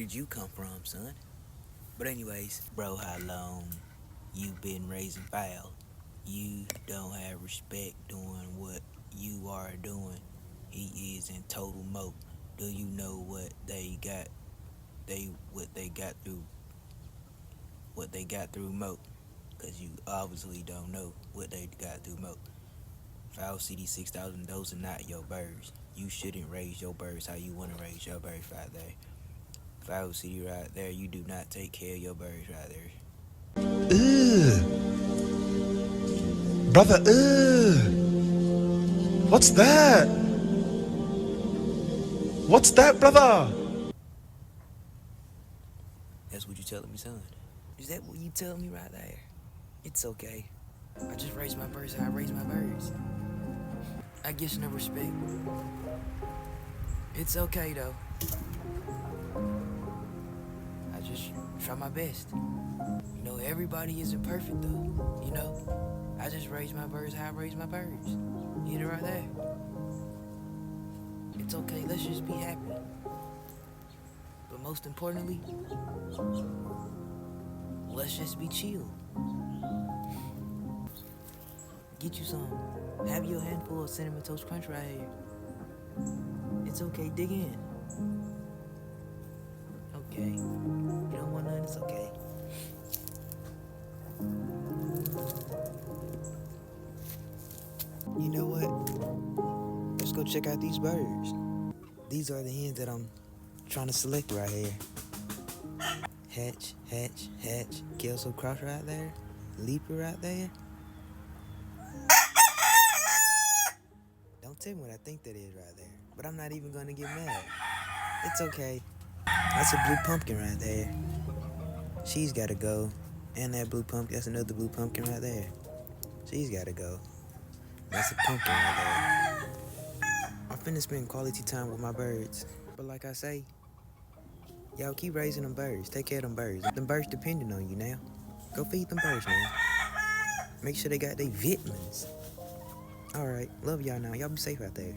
did you come from, son? But anyways, bro, how long you been raising fowl? You don't have respect doing what you are doing. He is in total moat. Do you know what they got? What they got through moat? Cause you obviously don't know what they got through moat. Fowl City 6,000, those are not your birds. You shouldn't raise your birds how you want to raise your birds right there. Fowl City right there, you do not take care of your birds right there. Ugh. Brother, ugh. What's that? What's that, brother? That's what you telling me, son? Is that what you telling me right there? It's okay. I just raise my birds how I raise my birds. I get no respect. It's okay though. I just try my best. You know, everybody isn't perfect though. You know, I just raise my birds how I raise my birds. You hear it right there? It's okay, let's just be happy. But most importantly, let's just be chill. Get you some. Have your handful of Cinnamon Toast Crunch right here. It's okay, dig in. Okay. You don't want none, it's okay. You know what? Let's go check out these birds. These are the hens that I'm trying to select right here. Hatch, hatch, hatch. Kelso Cross right there. Leaper right there. Don't tell me what I think that is right there. But I'm not even gonna get mad. It's okay. That's a blue pumpkin right there. She's gotta go. And that blue pumpkin, that's another blue pumpkin right there. She's gotta go. That's a pumpkin right there. I'm finna spend quality time with my birds. But like I say, y'all keep raising them birds. Take care of them birds. Them birds depending on you now. Go feed them birds, man. Make sure they got their vitamins. Alright, love y'all now. Y'all be safe out there.